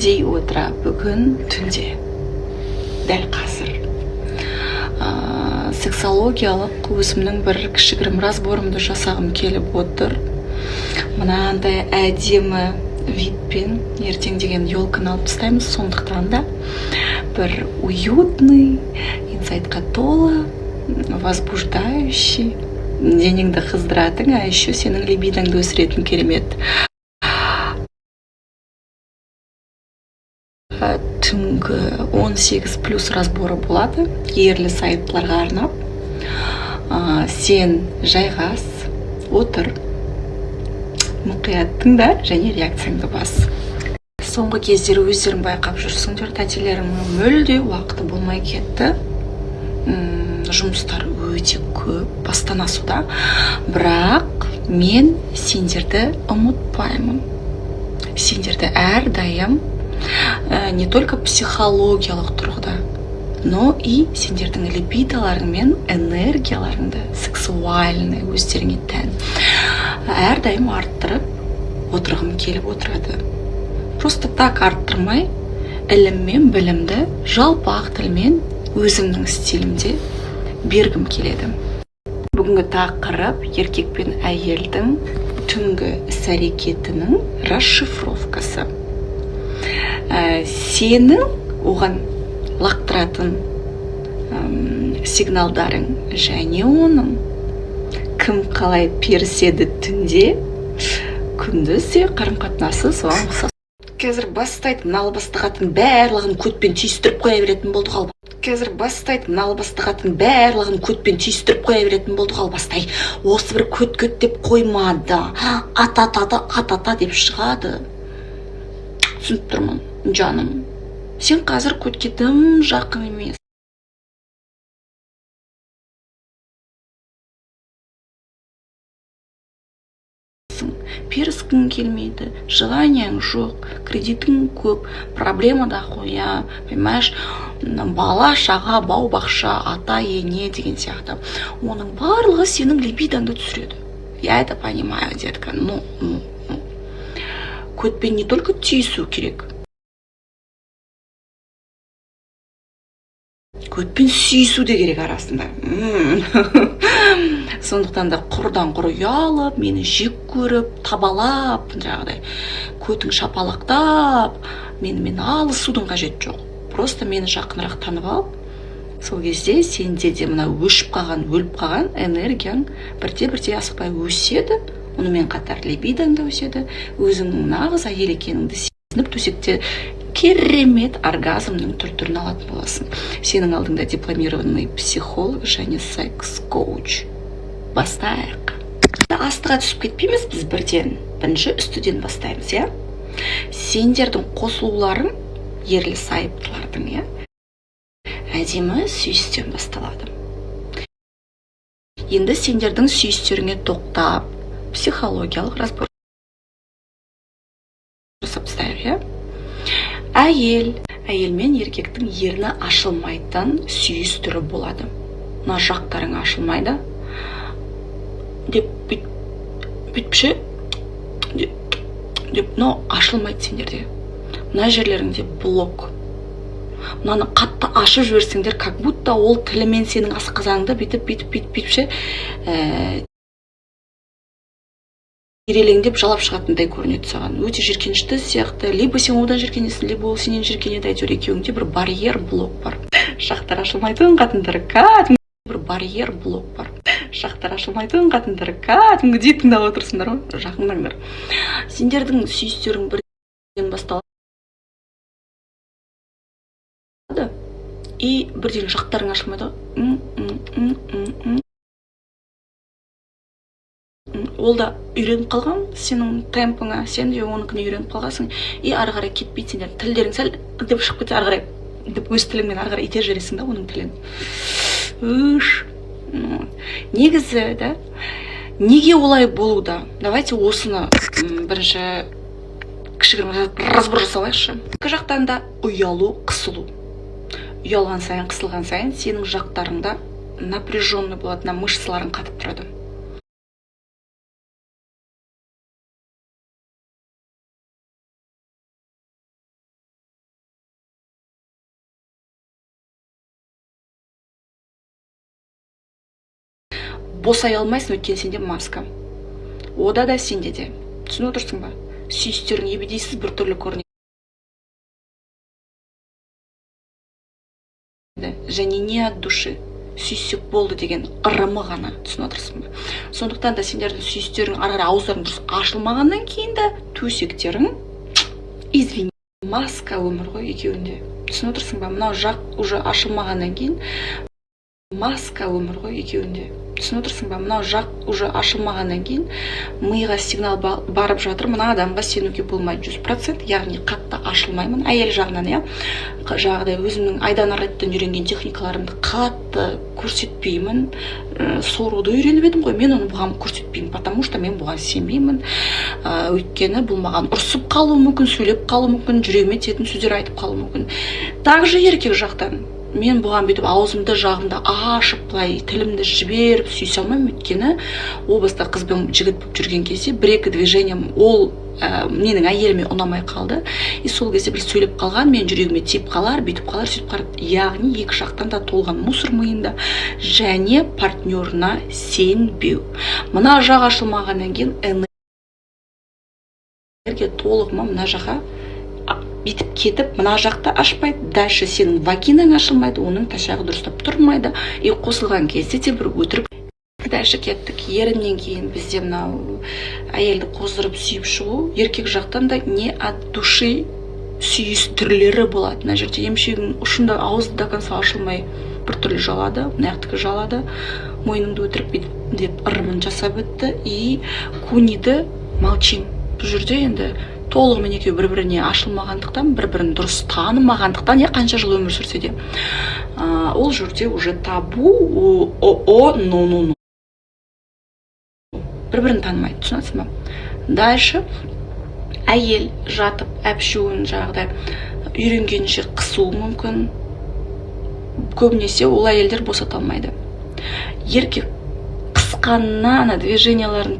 дей отыра бүгін түнде дәл қазір сексологиялық өзімнің бір кішігірім разборымды жасағым келіп отыр. Мынандай әдемі видпен ертең деген елканы алып тастаймыз, сондықтан да бір уютный, инсайтқа толы, возбуждающий, денеңді қыздыратын, а еще сенің либидоңды өсіретін керемет түнгі 18+ разборы болады, ерлі сайыптыларға арнап. Сен жайғас, отыр, мұқият тыңда және реакцияңды бас. Соңғы кездері өздерің байқап жүрсіңдер, тәтелерімнің мүлде уақыты болмай кетті. Жұмыстар өте көп, бастан асуда. Бірақ мен сендерді ұмытпаймын. Сендерді әрдайым не только психологиялық тұрғыда, но и сендердің либидоларың мен энергияларыңды сексуальный өздеріңе тән әрдайым арттырып отырғым келіп отырады. Просто так арттырмай, ілім мен білімді жалпақ тілмен өзімнің стилімде бергім келеді. Бүгінгі тақырып еркек пен әйелдің түнгі іс-әрекетінің расшифровкасы. Сенің оған лақтыратын сигналдарың және оның кім қалай періседі түнде, күндізде қарым-қатынасы соған ұқсас. Қазір бастайды, мына албастығатын барлығын көтпен түйістіріп қоя беретін болдық ал. Қазір бастайды, мына албастығатын барлығын көтпен түйістіріп қоя беретін болдық ал. Бастай, осы бір көт деп қоймады, атата деп шығады. Түсініп тұрмын, жаным. Сен қазір көтке тым жақын емес. Періскің келмейді, желанияң жоқ, кредитің көп, проблема да қоя, понимаешь, бала, шаға, бау-бақша, ата, ене деген сияқты. Оның барлығы сенің либидоңды түсіреді. Я это понимаю, детка, но көтпен не только түйісу керек, көтпен сүйісу де керек арасында. Сондықтан да құрдан құр ұялып, мені жек көріп, табалап, жаңағыдай көтің шапалақтап, мен алысудың қажет жоқ. Просто мені жақынырақ танып алып, сол кезде сенде де мына өшіп қалған, өліп қалған энергияң бірте-бірте асықпай өседі. Онымен қатар либидоң да өседі, өзіңнің нағыз әйел екеніңді сезініп, төсекте керемет оргазмның түр-түрін алатын боласың. Сенің алдыңда дипломированный психолог және секс-коуч. Бастайық. Астыға түсіп кетпейміз біз бірден. Бірінші үстіден бастаймыз, я? Сендердің қосылуларың, ерлі сайыптылардың, я? Әдемі сүйістен басталады. Енді сендердің сүйістеріңе тоқтап, психологиялық разбор жасап тастайық, я? Әйел мен еркектің ерні ашылмайтын сүйіс түрі болады. Мына жақтарың ашылмайды деп бүйтпіше деп, но ашылмайды сендерде. Мына жерлеріңде блок. Мынаны қатты ашып жіберсеңдер, как будто ол тілімен сенің асқазаныңды бүйтіпше ирелеңдеп жалап шығатындай көрінеді саған. Өте жиіркенішті сияқты, либо сен одан жиіркенесің, либо ол сенен жиіркенеді, әйтеуір екеуіңде бір барьер блок бар. Жақтар ашылмайтын қатындар, бір барьер блок бар. Жақтар ашылмайтын қатындар, кәдімгідей тыңдап отырсыңдар ғой, жақындаңдар. Сендердің сүйістерің бірден басталады и бірден жақтарың ашылмайды. Ол да үйреніп қалған сенің темпіңа, сен де оныкіне үйреніп қалғансың, и ары қарай кетпейді сендер. Тілдерің сәл деп шығып кетсе, ары қарай деп өз тіліңмен ары қарай итер жібересің да оның тілін. Негізі, да, неге олай болуда? Давайте осыны бірінші кішігірім разбор жасалайықшы. Екі жақтан да ұялу, қысылу. Ұялған сайын, қысылған сайын сенің жақтарыңда напряженный болады, мышцаларың қатып тұрады. босай алмайсың, өйткені сенде маска. Ода да сенде де. Түсініп отырсың ба? Сүйістерің ебедейсіз біртүрлі көрінеді. Және не от души. Сүйсек болды деген ырымы ғана. Түсініп отырсың ба? Сондықтан да сендердің сүйістерің ары-ары ауыздарың дұрыс ашылмағаннан кейін де төсектерің, извини, маска өмір ғой екеуінде. Түсініп отырсың ба? Мынау жақ уже ашылмағаннан кейін маска өмір ғой екеуінде. Түсініп отырсың ба? Мынау жақ уже ашылмағаннан кейін миға сигнал барып жатыр, мына адамға сенуге болмайды 100%, яғни қатты ашылмаймын. Әйел жағынан, иә, жағдай өзімнің айдан арайттан үйренген техникаларымды қатты көрсетпеймін. Соруды үйреніп едім ғой, мен оны бұған көрсетпеймін, потому что мен бұған сенбеймін. Өйткені бұл маған ұрсып қалуы мүмкін, сөйлеп қалуы мүмкін, жүрегіме тиетін сөздер айтып қалуы мүмкін. Также еркек жақтан мен бұған бүйтіп аузымды жағымды ашып, былай тілімді жіберіп сүйісе алмаймын, өйткені о баста қыз бен жігіт болып жүрген кезде бір-екі движением ол менің әйеліме ұнамай қалды. И сол кезде бір сөйлеп қалған, мен жүрегіме тиіп қалар, бүйтіп қалар, сөйтіп қалар. Яғни екі жақтан да толған мусор миында, және партнерына сенбеу. Мына жақ ашылмағаннан кейін энергия толығыма мына жаққа битіп кетіп, мына жақта ашпайды, дальше сенің вагинаң ашылмайды, оның ташағы дұрыстап тұрмайды. И қосылған кезде де бір өтірік. Дальше кеттік. Еріннен кейін бізде мынау әйелді қоздырып сүйіп шығу, еркек жақтан да не от души сүйіс түрлері болады. Мына жерде емшегінің ұшында ауызды до конца ашылмай біртүрлі жалады, мынаяқтікі жалады, мойныңды өтірік деп ырымын жасап өтті. И куниді молчим. Бұл жерде енді толығымен екеуі бір-біріне ашылмағандықтан, бір-бірін дұрыс танымағандықтан, я қанша жыл өмір сүрсе де, ол жерде уже табу, но. Бір-бірін танымайды, түсінесің ба? Дальше әйел жатып әпшуін жағдай үйренгенше қысуы мүмкін. Көбінесе ол әйелдер босата алмайды. Еркек қысқаннан движенияларын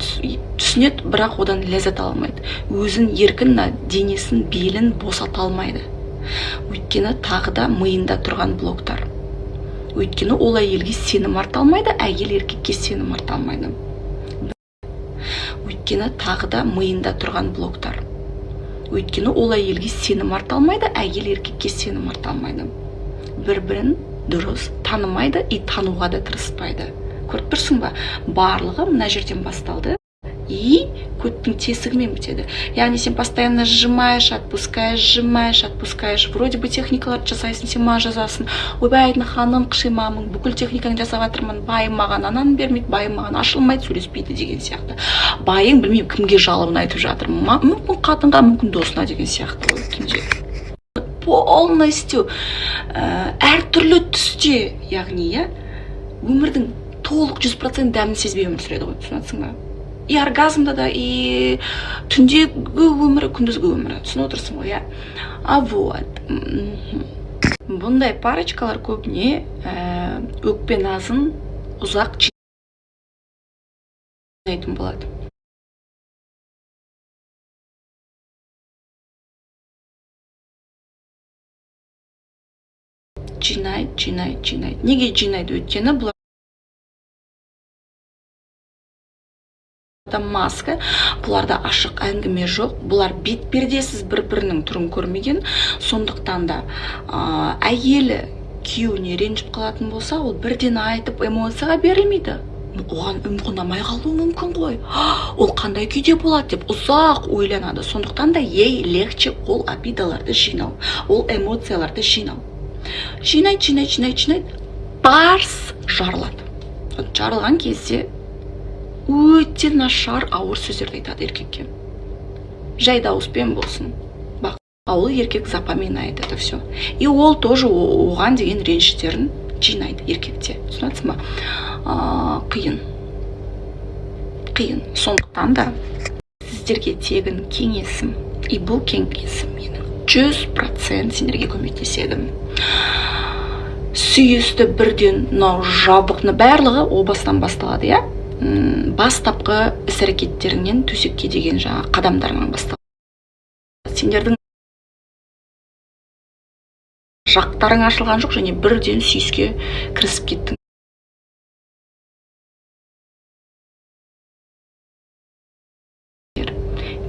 түсінеді, бірақ одан ләззат ала алмайды. Өзін еркін, денесін, белін босата алмайды. Өйткені тағы да миында тұрған блоктар. Өйткені ол әйелге сенім арта алмайды, әйел еркекке сенім арта алмайды. Өйткені тағы да миында тұрған блоктар. Өйткені ол әйелге сенім арта алмайды, әйел еркекке сенім арта алмайды. Бір-бірін дұрыс танымайды и тануға да тырыспайды. Көріп тұрсың ба? Барлығы мына жерден басталды и көттің тесігімен бітеді. Яғни сен постоянно сжимаешь, отпускаешь. Вроде бы техникаларды жасайсың, сен маған жазасың. Ойбай, ханым, қышимамын, бүкіл техниканы жасап жатырмын, байым маған ананы бермейді, байым маған ашылмайды, сөйлеспейді деген сияқты. Байың білмеймін кімге жалобын айтып жатыр. Мүмкін қатынға, мүмкін досына деген сияқты. Полностью әртүрлі түсте, яғни өмірдің толық 100% дәмін сезбей өмір сүреді ғой, түсінесің ба? И оргазмда да, и түндегі өмірі, күндізгі өмірі, түсініп отырсың ғой, иә? Вот. Бұндай парочкалар көбіне өкпе назын ұзақ жинайтын болады. Жинайды. Неге жинайды? Өйткені бұлар маска, бұларда ашық әңгіме жоқ, бұлар бет-пердесіз бір-бірінің түрін көрмеген. Сондықтан да әйелі күйеуіне ренжіп қалатын болса, ол бірден айтып эмоцияға берілмейді. Оған ұнамай қалуы мүмкін ғой. Ол қандай күйде болады деп ұзақ ойланады. Сондықтан да ей легче ол обидаларды жинау, ол эмоцияларды жинау. Жинайды, барс жарылады. Жарылған кезде өте нашар ауыр сөздерді айтады еркекке. Жай дауыспен болсын. Бақ, ол еркек запоминает это все. И ол тоже оған деген реніштерін жинайды еркекте. Түсінесің ба? Қиын. Сондықтан да сіздерге тегін кеңесім. И бұл кеңесім менің 100% сендерге көмектеседі. Сүйісті бірден жабықны барлығы о бастан басталады, иә? Бастапқы іс-әрекеттеріңнен төсекке деген қадамдарынан басталады. Сендердің жақтарың ашылған жоқ, және бірден сүйіске кірісіп кеттің.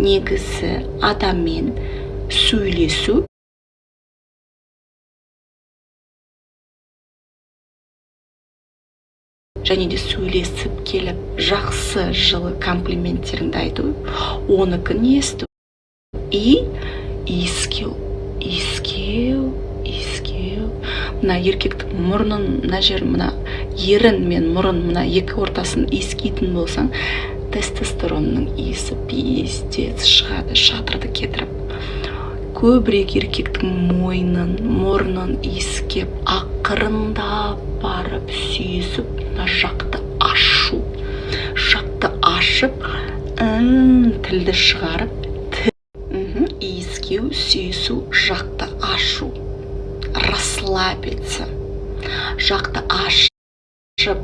негізі адаммен сөйлесу және де сөйлесіп келіп жақсы жылы комплименттеріңді айту, оныкін есту и иіскеу. Мына еркектің мұрнын, мына жер, мына ерін мен мұрын, мына екі ортасын иіскейтін болсаң, тестостеронның иісі пиздец шығады, шатырды кетіріп. Көбірек еркектің мойнын, мұрнын иіскеп, ақырындап барып сүйісіп, мына жақты ашу. Жақты ашып, тілді шығарып, иіскеу, сүйісу, жақты ашу. Расслабиться. Жақты ашып,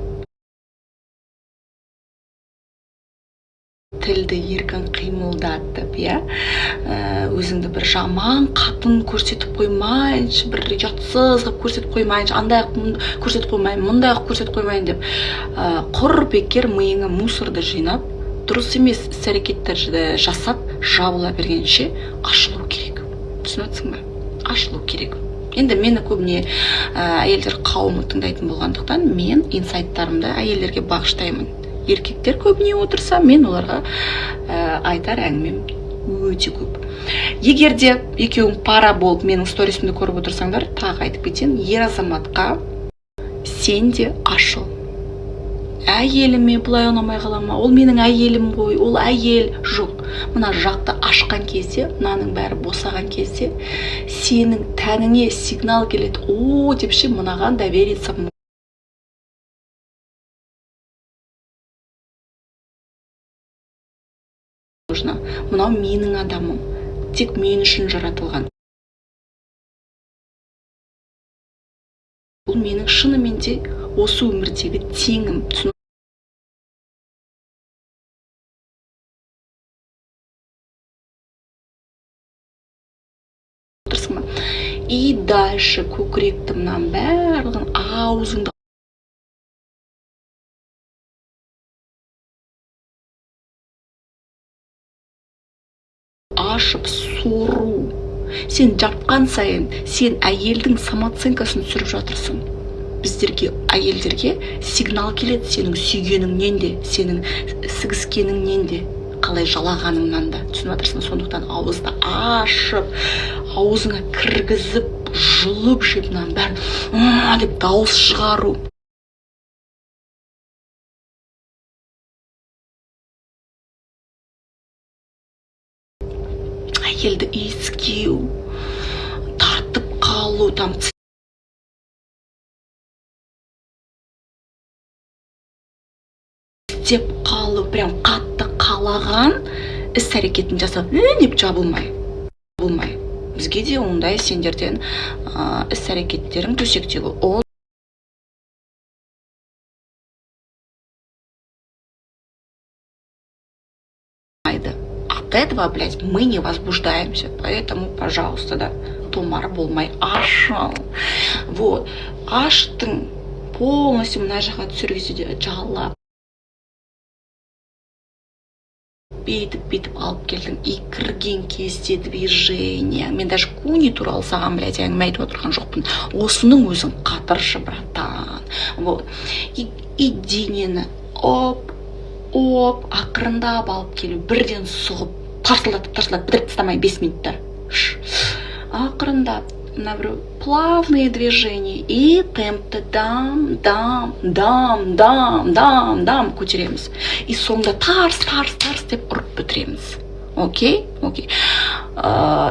тілді еркін қимылдатып, өзіңді бір жаман қатын көрсетіп қоймайыншы, бір жатсыз қып көрсетіп қоймайыншы, андай көрсетіп қоймайын, мұндай көрсетіп қоймайын деп, құр бекер миыңа мусорды жинап, дұрыс емес іс-әрекеттерді жасап, жабыла бергенше ашылу керек. Түсінесің бе? Ашылу керек. Енді мені көбіне әйелдер қауымы тыңдайтын болғандықтан, мен инсайттарымды әйелдерге бағыштаймын. Еркектер көбіне отырса, мен оларға айтар әңгімем өте көп. Егер де екеуің пара болып менің сторисімді көріп отырсаңдар, тағы айтып кетейін, ер азаматқа сен де ашыл. Әйеліме бұлай ұнамай қалама, ол менің әйелім ғой, ол әйел жоқ. Мына жақты ашқан кезде, мынаның бәрі босаған кезде, сенің тәніңе сигнал келеді. О, депші, мынаған довериться. Мынау менің адамым, тек мен үшін жаратылған. Бұл менің шынымен де осы өмірдегі теңім. И дальше көкіректі мынан барлығын аузыңды ашып сору. Сен жапқан сайын, сен әйелдің самооценкасын түсіріп жатырсың. Біздерге, әйелдерге сигнал келеді сенің сүйгеніңнен де, сенің сігіскеніңнен де, қалай жалағаныңнан да. Түсініп жатырсың, сондықтан ауызды ашып, аузыңа кіргізіп, жұлып жепнан бәрін деп дауыс шығару. Әйелді иіскеу, тартып қалу, там деп қалу, прям қатты қалаған іс-әрекетін жасап, деп жабылмай. Бізге де ондай сендерден іс-әрекеттерің төсектегі ол от этого, блядь, мы не возбуждаемся. Поэтому, пожалуйста, да, томар болмай ашыл. Вот, аштың полностью мына жаққа түсіргізді де жалап. Бейтіп алып келдің, и кірген кезде движение. Мен даже куни туралы саған, блядь, әңгіме айтып отырған жоқпын. Осының өзің қатыршы, братан. Вот. И денені оп, ақырындап алып келу, бірден сұғып, тарсылдатып, бітіріп тастамай 5 минутта. Ақырындап, бір плавные движения, и темпті дам көтереміз. И соңда тарс деп ұрып бітіреміз. Окей?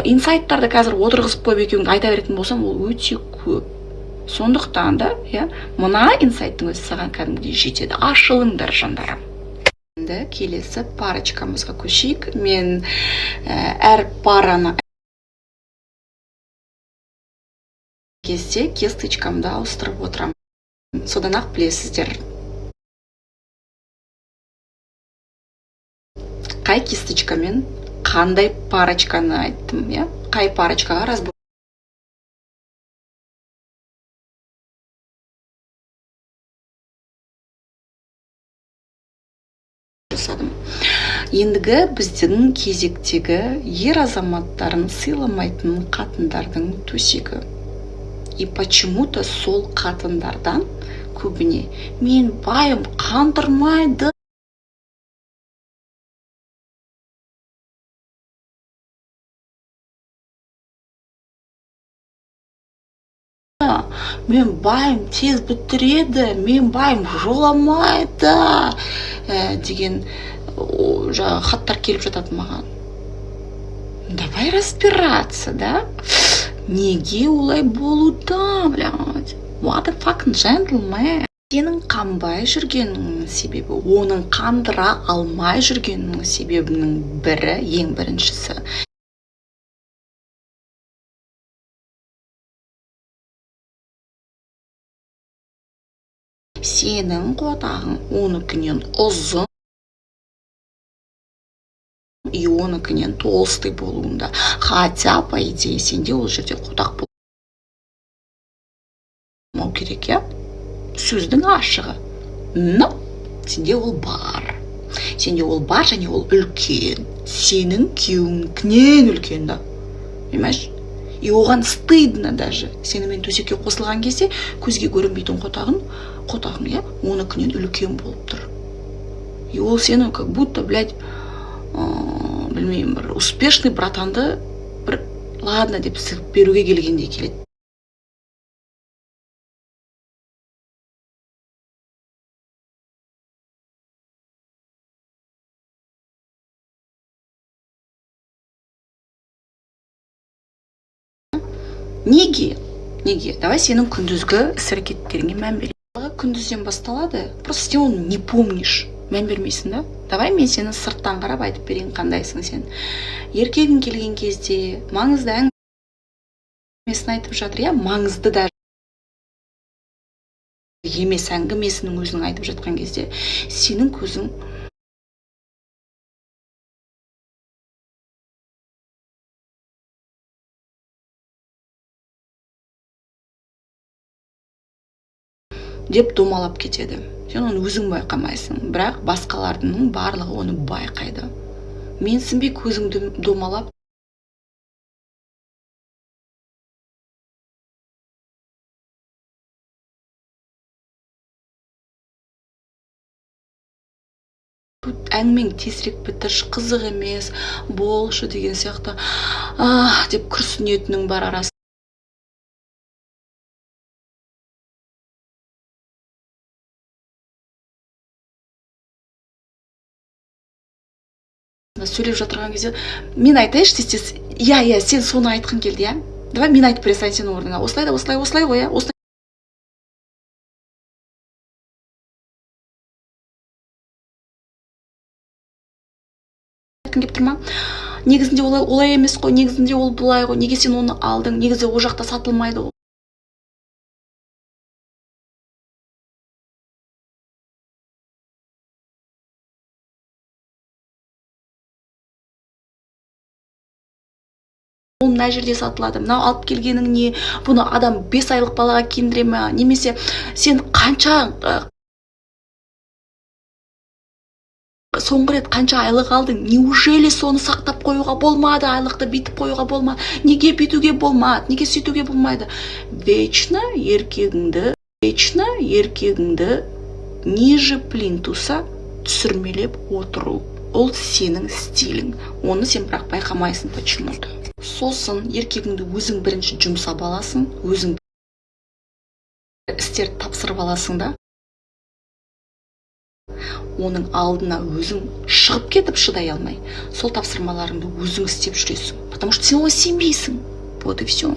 Инсайттарды қазір отырғызып қойып екеуіңді айта беретін болсам, ол өте көп. Сондықтан да, мына инсайттың өзі саған кәдімгідей жетеді. Ашылыңдар, жандарым. Енді келесі парочкамызға көшейік. Мен әр параны кезде кесточкамды ауыстырып отырам. Содан ақ білесіздер. Қай кисточкамен қандай парочканы айттым, қай парочкаға разбор жасадым. Ендігі біздің кезектегі ер азаматтарын сыйламайтын қатындардың төсегі. И почему-то сол қатындардан көбіне мен байым қандырмайды, мен байым тез бітіреді, мен байым жоламайды деген жаңағы хаттар келіп жатады маған. Давай разбираться, да? Неге олай болуда, блядь? What the fucking gentleman? Сенің қанбай жүргенінің себебі, оның қандыра алмай жүргенінің себебінің бірі, ең біріншісі. Сенің қотағың оныкінен ұзын, и оныкінен толстый болуында. Хотя, по идее, сенде ол жерде қотақ болмау керек, я? Сөздің ашығы. Но, сенде ол бар. Сенде ол бар, және ол үлкен. Сенің күйеуіңнікінен үлкен, да. Понимаешь? И оған стыдно даже. Сенімен төсекке қосылған кезде көзге көрінбейтін қотағың, я? Оныкінен үлкен болып тұр. И ол сені как будто, блядь, білмеймін, бір успешный братанды бір ладно деп сығып беруге келгендей келеді. Неге? Давай сенің күндізгі іс-әрекеттеріңе мән берейін. Күндізден басталады, просто сен оны не помнишь, мән бермейсің, да? Давай мен сені сырттан қарап айтып берейін, қандайсың сен. Еркегің келген кезде маңызды әңгімесін айтып жатыр, я? Маңызды да емес әңгімесінің өзінің айтып жатқан кезде сенің көзің деп домалап кетеді. Сен оны өзің байқамайсың, бірақ басқалардың барлығы оны байқайды. Менсінбей көзің домалап әңгімең тезірек бітірші, қызық емес, болшы деген сияқты деп күрсінетінің бар арасы. Сөйлеп жатырған кезде мен айтайыншы тез, иә, сен соны айтқың келді, я? Давай мен айтып бере салайын сенің орныңа. Осылай ғой, я? Осылай айтқың келіп тұр ма? Негізінде олай емес қой, негізінде ол бұлай ғой, неге сен оны алдың, негізі ол жақта сатылмайды ол. Ол мына жерде сатылады, мынау алып келгенің не, бұны адам 5 айлық балаға киіндіре ме, немесе сен қанша соңғы рет қанша айлық алдың, неужели соны сақтап қоюға болмады, айлықты битіп қоюға болмады, неге битуге болмады, неге сөйтуге болмайды? Вечно еркегіңді ниже плинтуса түсірмелеп отыру. Ол сенің стилің. Оны сен бірақ байқамайсың почему-то. Сосын еркегіңді өзің бірінші жұмсап аласың, өзің істерді тапсырып аласың да. Оның алдына өзің шығып кетіп шыдай алмай, сол тапсырмаларыңды өзің істеп жүресің. Потому что сен оған сенбейсің. Вот и все.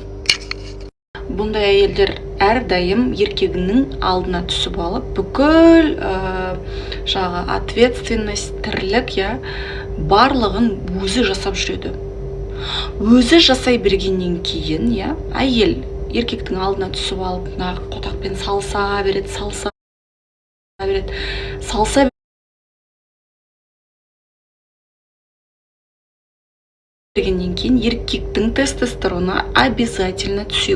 Бұндай әйелдер әрдайым еркегінің алдына түсіп алып, бүкіл жағы ответственность, тірлік, барлығын өзі жасап жүреді. Өзі жасай бергеннен кейін, әйел еркектің алдына түсіп алып, қотақпен салса бергеннен кейін еркектің тестостероны обязательно түсе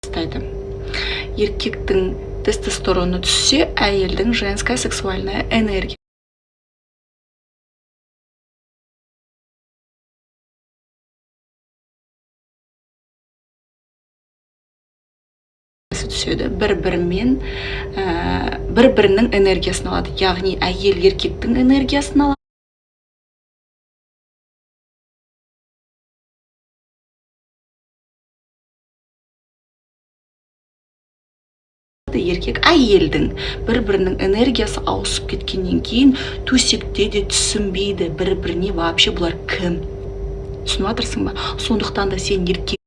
бастайды. еркектің тестостероны түссе, әйелдің женская сексуальная энергия түседі. Бір-бірінің энергиясын алады. Яғни әйел еркектің энергиясын алады. Еркек әйелдің бір-бірінің энергиясы ауысып кеткеннен кейін төсекте де түсінбейді бір-біріне вообще бұлар кім. Түсініп отырсың ба? Сондықтан да сен еркек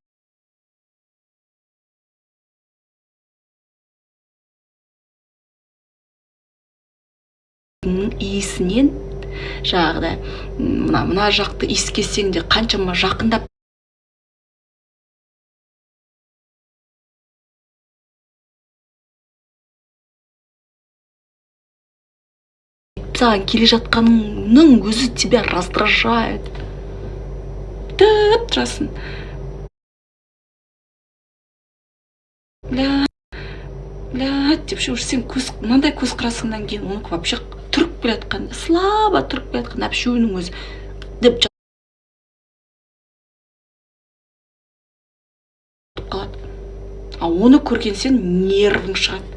иісінен жаңағыдай мына жақты иіскесең де қаншама жақындап саған келе жатқанның өзі тебя раздражает. Тіп тұрасың. Блядь, деп ше, сен мынандай көз қарасыңнан кейін оның вообще тұрып келе жатқан, слабо тұрып келе жатқан әпшуінің өзі деп қалады. А оны көрген сен нервың шығады.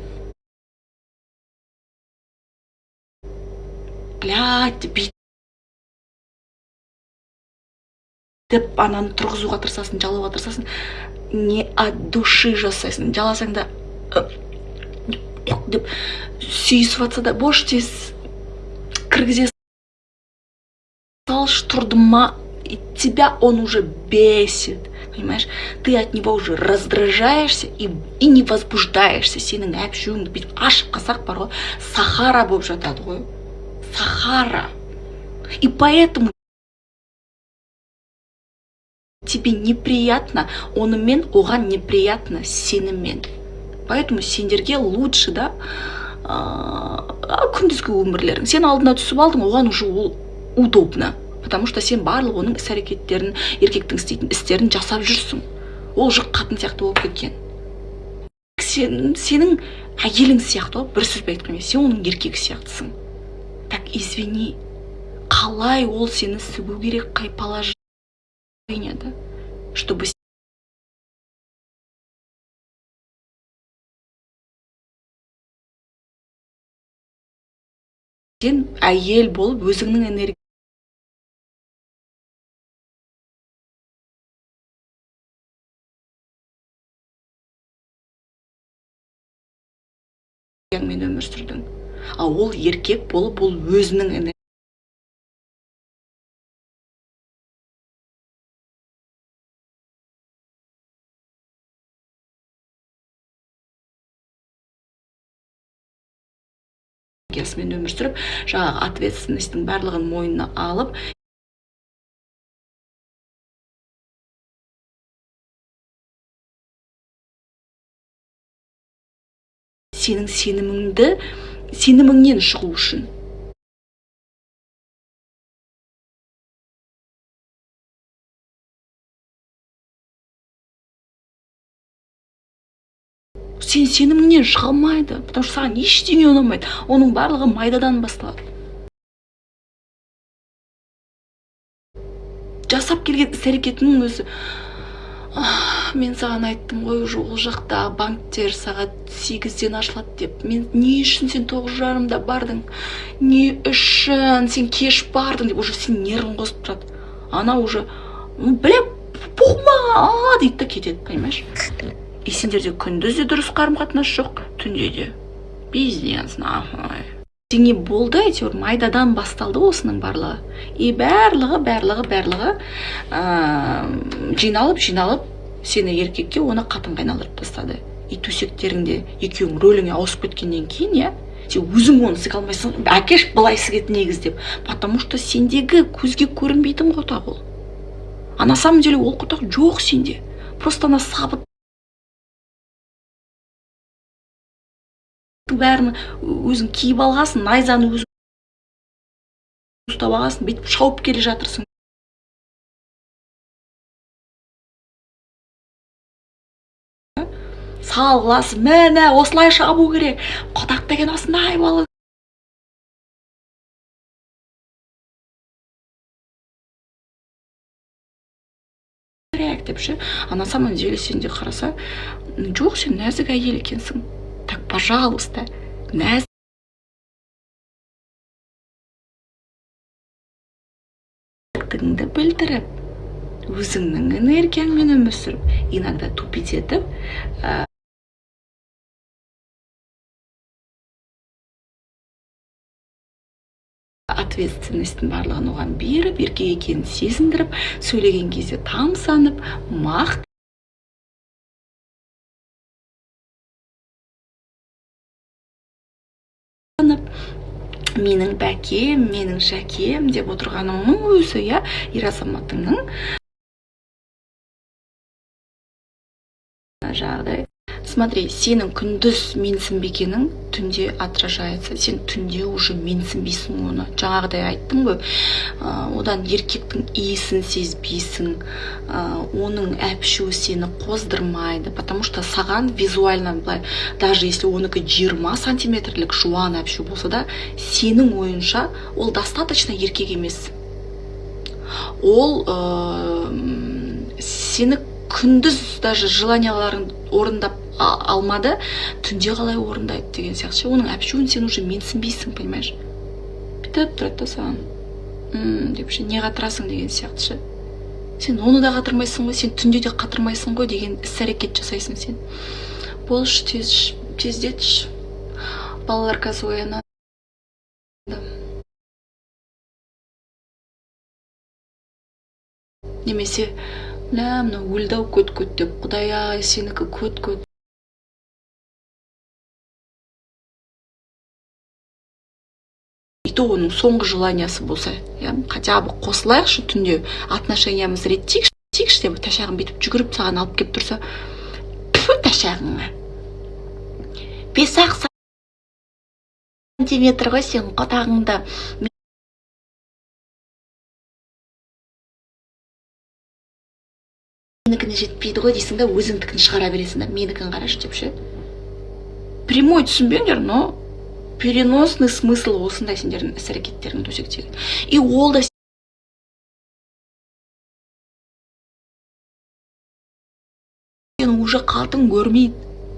Блядь, деп ананы тұрғызуға тырысасың, жалауға тырысасың, не от души жасайсың. Жаласаң да деп сүйісіп атса да бош тез кіргізе салшы, тұрды ма, и тебя он уже бесит, понимаешь? Ты от него уже раздражаешься и не возбуждаешься. Сенің әпшуіңді бүйтіп ашып қалсақ бар ғой, Сахара болып жатады ғой. Сахара. И поэтому тебе неприятно онымен, оған неприятно сенімен. Поэтому сендерге лучше, да, күндізгі өмірлерің. Сен алдына түсіп алдың, оған уже ол удобно. Потому что сен барлық оның іс-әрекеттерін, еркектің істейтін істерін жасап жүрсің. Ол жүк қатын сияқты болып кеткен. Сенің әйелің сияқты, бір сөзбен айтқанда, сен оның еркегі сияқтысың. Так, извини, қалай ол сені сүгу керек, қай положение, да, чтобы сен әйел болып өзіңнің энергияңмен өмір сүрдің. А ол еркек болып, ол өзінің энергиясы. Мен өмір сүріп, жаңағы ответственностьтің барлығын мойнына алып, сенің сеніміңнен шығу үшін. Сен сеніміңнен шығалмайды, потому что саған ештеңе ұнамайды. Оның барлығы майдадан басталады. Жасап келген іс-әрекетінің өзі, мен саған айттым ғой, ол жақта банктер сағат 8-ден ашылады деп. Мен не үшін сен 9:30-да бардың? Не үшін сен кеш бардың деп, уже сен нервін қосып тұрады. Ана уже, бля, пухма, дейді да кетеді, понимаешь? И сендерде күндіз де дұрыс қарым-қатынас жоқ, түнде де. Бизнес, нахуй. Сеңе болды, әйтеуір майдадан басталды осының барлығы. И барлығы жиналып, сені еркекке, оны қатынға айналдырып тастады. И төсектеріңде екеуің рөліңе ауысып кеткеннен кейін, я, сен өзің оны сыға алмайсың, әкеш былай сігет негіз деп. Потому что сендегі көзге көрінбейтін қотақ ол. А на самом деле ол қотақ жоқ сенде. Просто ана сабыт бәрін өзің киіп алғасын, найзаны өзің ұстап алғасын, бүйтіп шауып келе жатырсың. салғыласың, міне осылай шабу керек, құдақ деген осындай болу керек деп ше. А на самом деле сен де қараса, жоқ, сен нәзік әйел екенсің. Так, пожалуйста, нәзік тыңды білдіріп, өзіңнің энергияңмен өмір сүріп, иногда тупить етіп, ответственностьтің барлығын оған беріп, еркек екенін сезіндіріп, сөйлеген кезде тамсанып, менің бәкем, менің шәкем деп отырғаныңның өзі, иә, ер азаматыңның жағдай. Смотри, сенің күндіз менсінбегенің түнде отражается. Сен түнде уже менсінбейсің оны. Жаңағыдай айттым ғой, одан еркектің иісін сезбейсің, оның әпшуі сені қоздырмайды, потому что саған визуально былай, даже если оныкі 20 сантиметрлік жуан әпшу болса да, сенің ойынша ол достаточно еркек емес. Ол сені күндіз даже желанияларын орындап алмады, түнде қалай орындайды деген сияқты. Оның әпшуін сен уже менсінбейсің, понимаешь? Бүйтіп тұрады да саған, деп ше, не қатырасың деген сияқты. Сен оны да қатырмайсың ғой, сен түнде де қатырмайсың ғой деген іс-әрекет жасайсың сен. Болшы, тездетші. Балалар қазір оянады. Немесе, мына өлді-ау көт-көт деп, құдай-ай, сенікі көт-көт. И то оның соңғы желаниясы болса, хотя бы қосылайықшы түнде, отношениямыз реттейікші деп, тәшағын бетіп жүгіріп саған алып кеп тұрса, пфу, тәшағыңа. 5 сантиметр ғой сен құдағыңда. Менікіне жетпейді ғой дейсің да, өзіңдікін шығара бересің да, менікін қарашы деп ше. Прямой түсінбеңдер, но переносный смысл осындай сендердің іс-әрекеттердің төсектегі. И ол да сен уже қалтың көрмейді,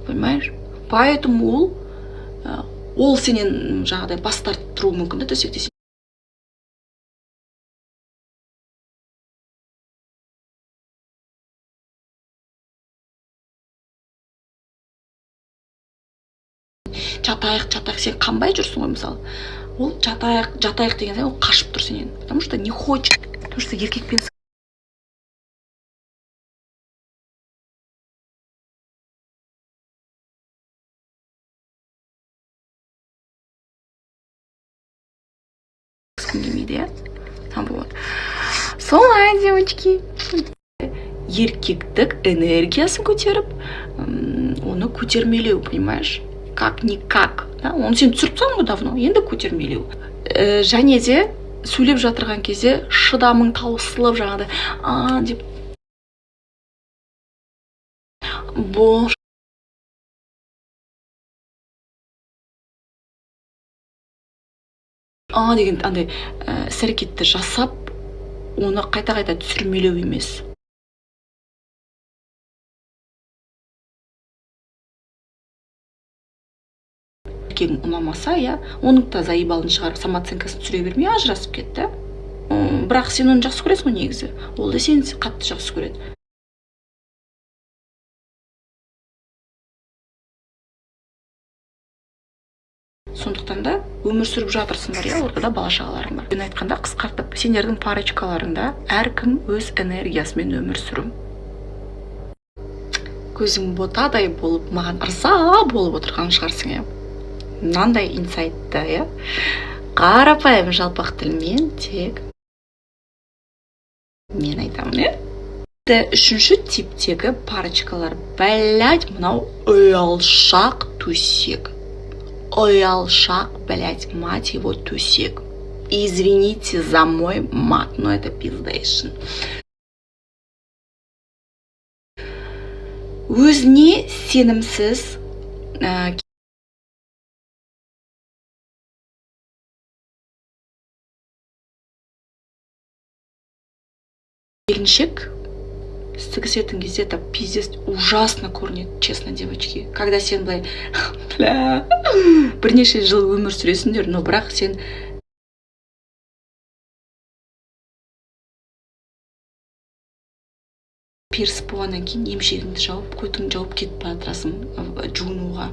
понимаешь? Поэтому ол сенен жағдай бас тартып тұруы мүмкін да төсекте. Жатайық, сен қанбай жүрсің ғой, мысалы. Ол жатайық деген сен, ол қашып тұр сенен. Потому что не хочет. Потому что еркекпен келмейді, иә? Вот. Солай, девочки. Еркектік энергиясын көтеріп, оны көтермелеу, понимаешь? Как-никак. Оны сен түсіріпсің ғой давно, енді көтермелеу. Және де сөйлеп жатырған кезде шыдамың таусылып жаңағыдай, деп деген андай іс-әрекетті жасап, оны қайта-қайта түсірмелеу емес. Еркегің ұнамаса, оның да заебалын шығарып, самооценкасын түсіре бермей ажырасып кетті. Бірақ сен оны жақсы көресің ғой негізі. Ол да сені қатты жақсы көреді. Сондықтан да өмір сүріп жатырсыңдар, ортада бала-шағаларың бар. Мен айтқанда қысқартып, сендердің парочкаларыңда әркім өз энергиясымен өмір сүру. Көзің ботадай болып, маған ырза болып отырған шығарсың, мынандай инсайтты, қарапайым жалпақ тілмен тек мен айтамын, Үшінші типтегі парочкалар, блядь, мынау ұялшақ төсек. Ұялшақ, блядь, мать его, төсек. Извините за мой мат, но это пиздейшн. өзіне сенімсіз, келіншек сігісетін кезде это пиздец ужасно көрінеді, честно, девочки. Когда сен былай бірнеше жыл өмір сүресіңдер, но бірақ сен перс болғаннан кейін емшегіңді жауып, көтіңді жауып кетіп бара жатырсың жуынуға.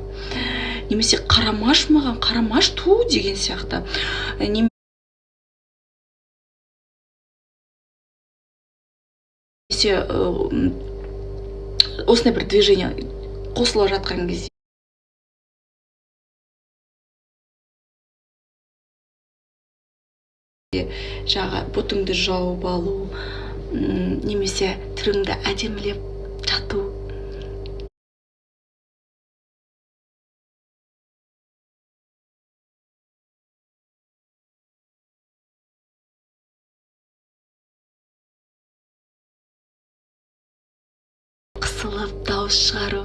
Немесе қарамаш маған, қарамаш ту деген сияқты. Немесе осындай бір движение қосыла жатқан кезде жаңағы бұтыңды жауып алу, немесе түріңді әдемілеп жату. Қысылып дауыс шығару,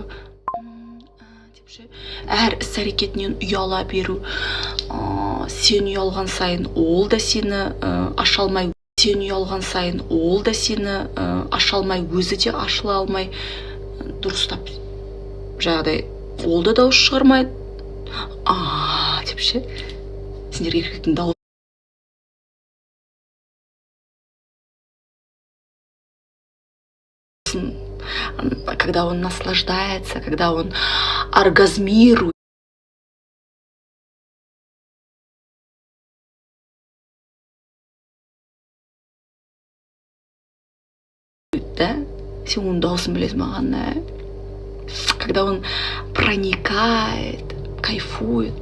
әр іс әрекетінен ұяла беру, сен ұялған сайын ол да сені аша алмай, өзі де ашыла алмай, дұрыстап жаңағыдай ол да дауыс шығармайды, деп ше, сендер еркектің дауыс, когда он наслаждается, когда он оргазмирует, да? Сен оның дауысын білесің маған, когда он проникает, кайфует,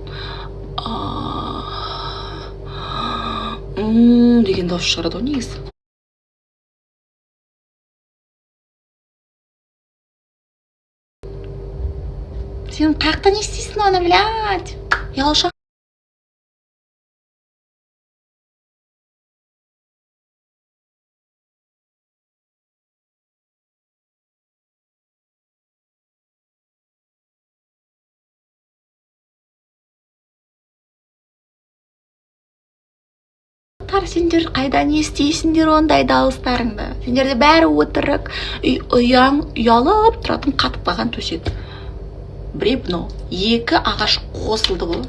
деген дауыс шығарады ғой негізі. Сен қаяқта не істейсің оны, блядь? Ұялшақ. Сендер қайда не істейсіңдер ондай дауыстарыңды? Сендерде бәрі өтірік, ұялып тұратын қатып қалған төсек. Бребно, екі ағаш қосылды ғой.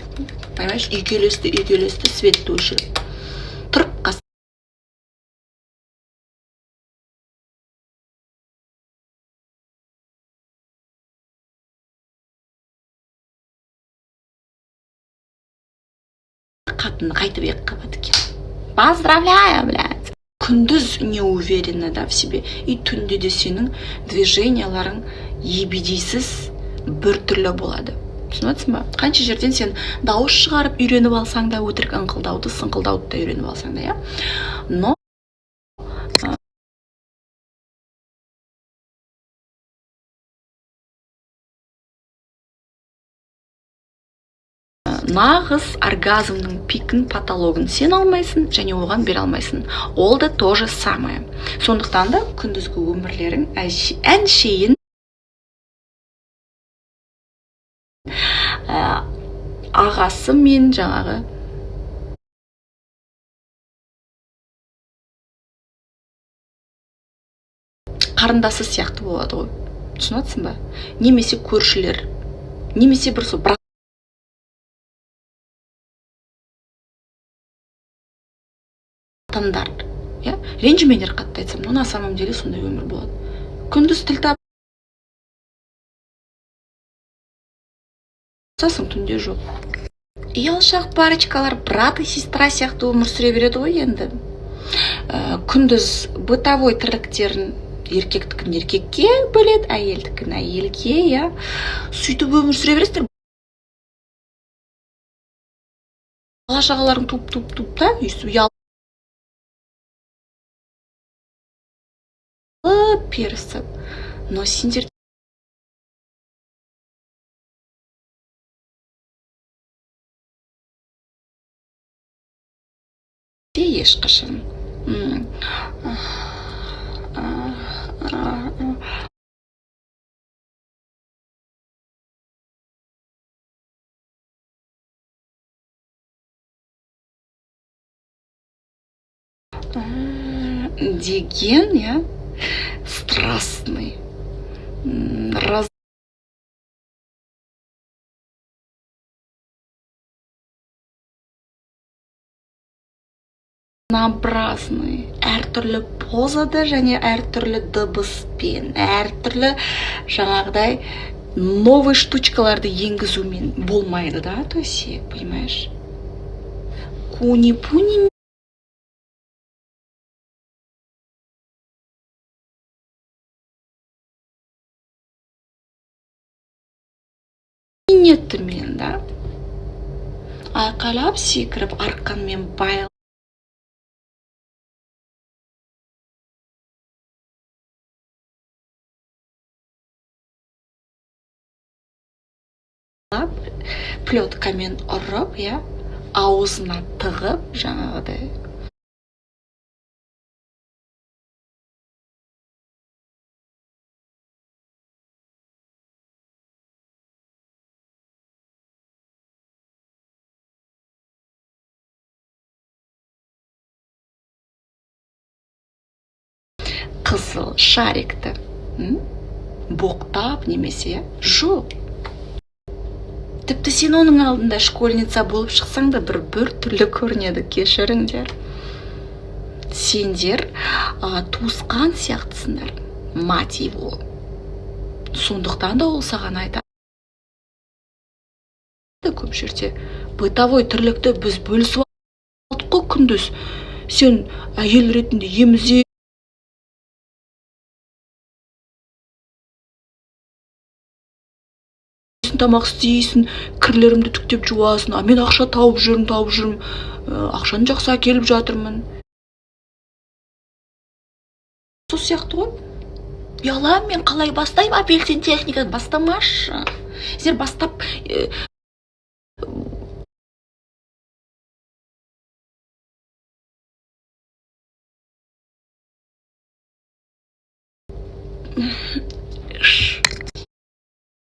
Понимаешь, үйкелесті, светті өшіріп. Тұрып қас. Қатыны қайтып екі қабат екен. Поздравляю, блядь. Күндіз не уверена, да, в себе. И түнде де сенің движенияларың ебедейсіз бір түрлі болады. Түсінесің ба? Қанша жерден сен дауыс шығарып үйреніп алсаң да, өтірік ыңқылдауды, сыңқылдауды да үйреніп алсаң да, я? Но нағыз оргазмның пикін, патологын сен алмайсың, және оған бере алмайсың. Ол да тоже самое. Сондықтан да күндізгі өмірлерің әншейін ағасы мен жаңағы қарындасы сияқты болады ғой. Түсінесің ба? Немесе көршілер, немесе бір сол стандарт, я? Ренжімеңдер қатты айтсам, но на самом деле сондай өмір болады. Күндіз тіл тап сасың, түнде жоқ. Ұялшақ парочкалар брат и сестра сияқты өмір сүре береді ғой енді. Күндіз бытовой тірліктерін еркектікін еркекке бөледі, әйелдікін әйелге, я? Сөйтіп өмір сүре бересіздер. Бала-шағаларың туп та, ұялып перісіп, но сендер де ешқашан деген, иә, страстный, разнообразный, әртүрлі позада және әртүрлі дыбыспен, әртүрлі жаңағыдай новый штучкаларды енгізумен болмайды, да, то есть, понимаешь? Куни-пуни минетімен, да? Айқайлап секіріп арқанмен байлап плеткамен ұрып, иә, аузына тығып, жаңағыдай. Қызыл шарикті боқтап немесе, жоқ. Тіпті сен оның алдында школьница болып шықсаң да бір түрлі көрінеді, кешіріңдер. Сендер туысқан сияқтысыңдар, мать его. Сондықтан да ол саған айтады. Көп жерде бытовой тірлікті біз бөлісіп алдық қой күндіз. Сен әйел ретінде емізе тамақ істейсің, кірлерімді түктеп жуасың, мен ақша тауып жүрмін, ақшаны жақсы әкеліп жатырмын. Сол сияқты ғой. Ұялам, мен қалай бастаймын, апельсин техниканы бастамашы. Сендер бастап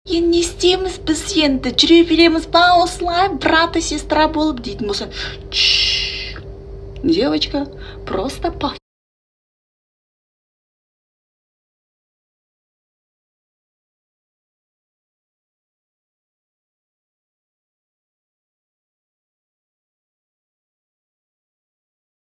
енді не істейміз біз, енді жүре береміз ба осылай, брат и сестра болып дейтін болса, девочка, просто